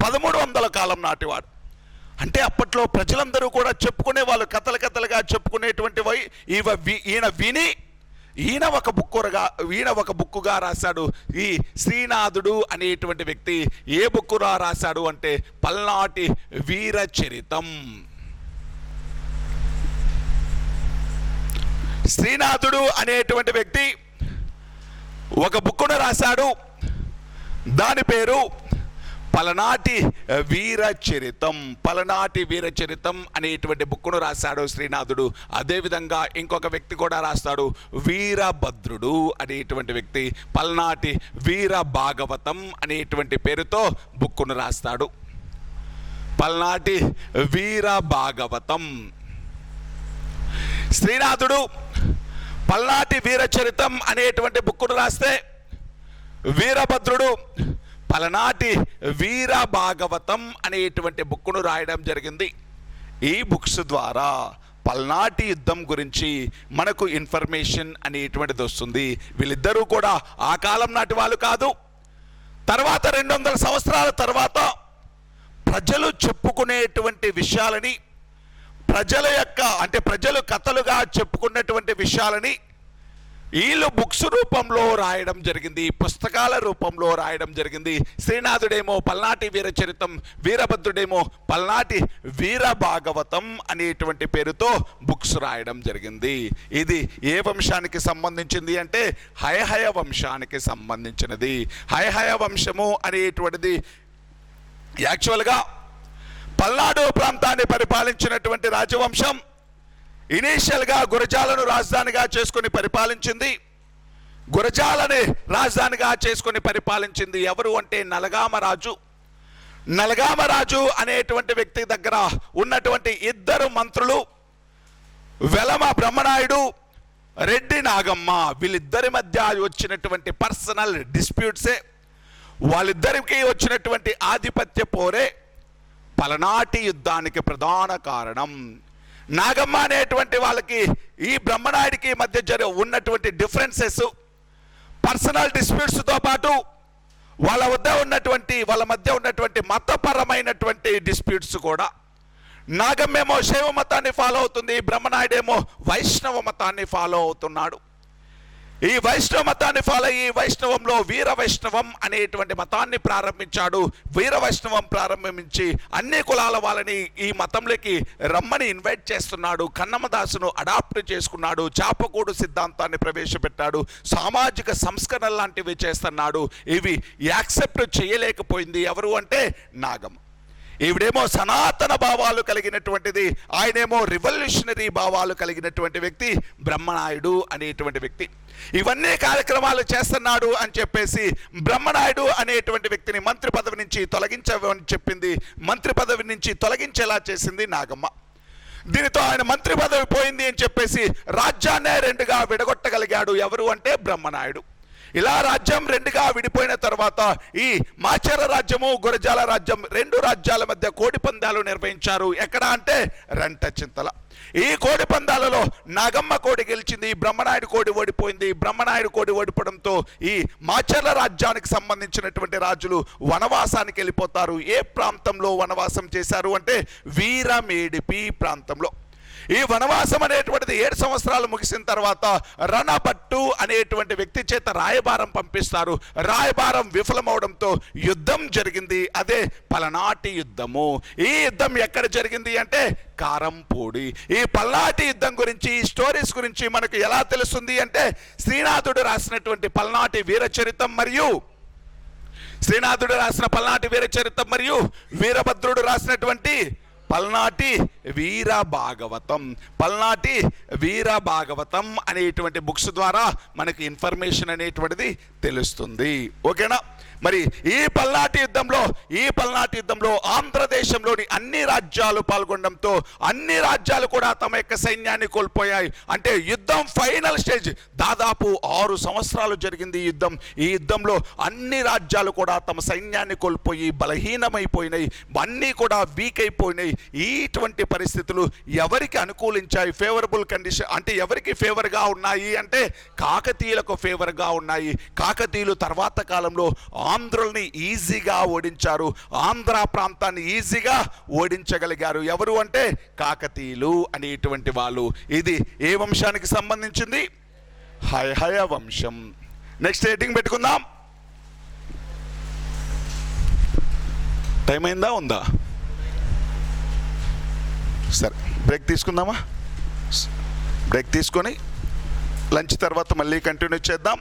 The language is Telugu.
1300 కాలం నాటివాడు. అంటే అప్పట్లో ప్రజలందరూ కూడా చెప్పుకునే వాళ్ళు, కథలుగా చెప్పుకునేటువంటి ఈయన ఒక బుక్కుగా రాశాడు. ఈ శ్రీనాథుడు అనేటువంటి వ్యక్తి ఏ బుక్కుగా రాశాడు అంటే పల్నాటి వీర చరితం. శ్రీనాథుడు అనేటువంటి వ్యక్తి ఒక బుక్కును రాశాడు, దాని పేరు పలనాటి వీర చరితం. పలనాటి వీర చరితం అనేటువంటి బుక్కును రాశాడు శ్రీనాథుడు. అదేవిధంగా ఇంకొక వ్యక్తి కూడా రాస్తాడు, వీరభద్రుడు అనేటువంటి వ్యక్తి పల్నాటి వీర భాగవతం అనేటువంటి పేరుతో బుక్కును రాస్తాడు. పల్నాటి వీర భాగవతం. శ్రీనాథుడు పల్నాటి వీర చరితం అనేటువంటి బుక్కును రాస్తే, వీరభద్రుడు పలనాటి వీర భాగవతం అనేటువంటి బుక్కును రాయడం జరిగింది. ఈ బుక్స్ ద్వారా పల్నాటి యుద్ధం గురించి మనకు ఇన్ఫర్మేషన్ అనేటువంటిది వస్తుంది. వీళ్ళిద్దరూ కూడా ఆ కాలం నాటి వాళ్ళు కాదు. తర్వాత 200 సంవత్సరాల తర్వాత ప్రజలు చెప్పుకునేటువంటి విషయాలని, ప్రజలు కథలుగా చెప్పుకున్నటువంటి విషయాలని వీళ్ళు బుక్స్ రూపంలో రాయడం జరిగింది, పుస్తకాల రూపంలో రాయడం జరిగింది. శ్రీనాథుడేమో పల్నాటి వీర చరితం, వీరభద్రుడేమో పల్నాటి వీర భాగవతం అనేటువంటి పేరుతో బుక్స్ రాయడం జరిగింది. ఇది ఏ వంశానికి సంబంధించింది అంటే హయహయ వంశానికి సంబంధించినది. హయహయ వంశము అనేటువంటిది యాక్చువల్గా పల్నాడు ప్రాంతాన్ని పరిపాలించినటువంటి రాజవంశం. ఇనీషియల్గా గురజాలను రాజధానిగా చేసుకుని పరిపాలించింది. గురజాలని రాజధానిగా చేసుకుని పరిపాలించింది ఎవరు అంటే నలగామరాజు. నలగామరాజు అనేటువంటి వ్యక్తి దగ్గర ఉన్నటువంటి 2 మంత్రులు వెలమ బ్రహ్మనాయుడు, రెడ్డి నాగమ్మ, వీళ్ళిద్దరి మధ్య వచ్చినటువంటి పర్సనల్ డిస్ప్యూట్సే, వాళ్ళిద్దరికి వచ్చినటువంటి ఆధిపత్య పోరే పలనాటి యుద్ధానికి ప్రధాన కారణం. నాగమ్మ అనేటువంటి వాళ్ళకి ఈ బ్రహ్మనాయుడికి మధ్య ఉన్నటువంటి డిఫరెన్సెస్, పర్సనల్ డిస్ప్యూట్స్తో పాటు వాళ్ళ మధ్య ఉన్నటువంటి మతపరమైనటువంటి డిస్ప్యూట్స్ కూడా. నాగమ్మేమో శైవ మతాన్ని ఫాలో అవుతుంది, బ్రహ్మనాయుడేమో వైష్ణవ మతాన్ని ఫాలో అవుతున్నాడు. ఈ వైష్ణవ మతాన్ని ఫాలో అయ్యి వైష్ణవంలో వీర వైష్ణవం అనేటువంటి మతాన్ని ప్రారంభించాడు. వీర వైష్ణవం ప్రారంభించి అన్ని కులాల వాళ్ళని ఈ మతంలోకి రమ్మని ఇన్వైట్ చేస్తున్నాడు. కన్నమదాసును అడాప్ట్ చేసుకున్నాడు. చాపకూడు సిద్ధాంతాన్ని ప్రవేశపెట్టాడు. సామాజిక సంస్కరణ లాంటివి చేస్తున్నాడు. ఇవి యాక్సెప్ట్ చేయలేకపోయింది ఎవరు అంటే నాగమ్మ. ఈవిడేమో సనాతన భావాలు కలిగినటువంటిది, ఆయనేమో రివల్యూషనరీ భావాలు కలిగినటువంటి వ్యక్తి బ్రహ్మనాయుడు అనేటువంటి వ్యక్తి. ఇవన్నీ కార్యక్రమాలు చేస్తున్నాడు అని చెప్పేసి బ్రహ్మనాయుడు అనేటువంటి వ్యక్తిని మంత్రి పదవి నుంచి తొలగించమని చెప్పింది. మంత్రి పదవి నుంచి తొలగించేలా చేసింది నాగమ్మ. దీనితో ఆయన మంత్రి పదవి పోయింది అని చెప్పేసి రాజ్యాన్నే 2గా విడగొట్టగలిగాడు ఎవరు అంటే బ్రహ్మనాయుడు. ఇలా రాజ్యం 2గా విడిపోయిన తర్వాత ఈ మాచర రాజ్యము, గురజాల రాజ్యం, 2 రాజ్యాల మధ్య కోడి పందాలు నిర్వహించారు. ఎక్కడ అంటే రెంటచింతల. ఈ కోడి పందాలలో నాగమ్మ కోడి గెలిచింది, బ్రహ్మనాయుడు కోడి ఓడిపోయింది. బ్రహ్మనాయుడు కోడి ఓడిపోవడంతో ఈ మాచర్ల రాజ్యానికి సంబంధించినటువంటి రాజులు వనవాసానికి వెళ్ళిపోతారు. ఏ ప్రాంతంలో వనవాసం చేశారు అంటే వీరమేడిపి ప్రాంతంలో. ఈ వనవాసం అనేటువంటిది 7 సంవత్సరాలు ముగిసిన తర్వాత రణభట్టు అనేటువంటి వ్యక్తి చేత రాయబారం పంపిస్తారు. రాయబారం విఫలమవడంతో యుద్ధం జరిగింది. అదే పలనాటి యుద్ధము. ఈ యుద్ధం ఎక్కడ జరిగింది అంటే కారంపూడి. ఈ పల్నాటి యుద్ధం గురించి, ఈ స్టోరీస్ గురించి మనకు ఎలా తెలుస్తుంది అంటే శ్రీనాథుడు రాసినటువంటి పల్నాటి వీరచరితం మరియు వీరభద్రుడు రాసినటువంటి పల్నాటి వీర భాగవతం అనేటువంటి బుక్స్ ద్వారా మనకి ఇన్ఫర్మేషన్ అనేటువంటిది తెలుస్తుంది. ఓకేనా? మరి ఈ పల్నాటి యుద్ధంలో ఆంధ్రదేశంలోని అన్ని రాజ్యాలు పాల్గొనడంతో అన్ని రాజ్యాలు కూడా తమ యొక్క సైన్యాన్ని కోల్పోయాయి. అంటే యుద్ధం ఫైనల్ స్టేజ్. దాదాపు 6 సంవత్సరాలు జరిగింది ఈ యుద్ధం. ఈ యుద్ధంలో అన్ని రాజ్యాలు కూడా తమ సైన్యాన్ని కోల్పోయి బలహీనమైపోయినాయి, అన్నీ కూడా వీక్ అయిపోయినాయి. ఇటువంటి పరిస్థితులు ఎవరికి అనుకూలించాయి? ఫేవరబుల్ కండిషన్ అంటే ఎవరికి ఫేవర్గా ఉన్నాయి అంటే కాకతీయులకు ఫేవర్గా ఉన్నాయి. కాకతీయులు తర్వాత కాలంలో ఆంధ్రుల్ని ఈజీగా ఓడించారు, ఆంధ్ర ప్రాంతాన్ని ఈజీగా ఓడించగలిగారు. ఎవరు అంటే కాకతీయులు అనేటువంటి వాళ్ళు. ఇది ఏ వంశానికి సంబంధించింది? హయహయ వంశం. నెక్స్ట్ రేటింగ్ పెట్టుకుందాం. టైం అయిందా? ఉందా? సరే, బ్రేక్ తీసుకుందామా? బ్రేక్ తీసుకొని లంచ్ తర్వాత మళ్ళీ కంటిన్యూ చేద్దాం.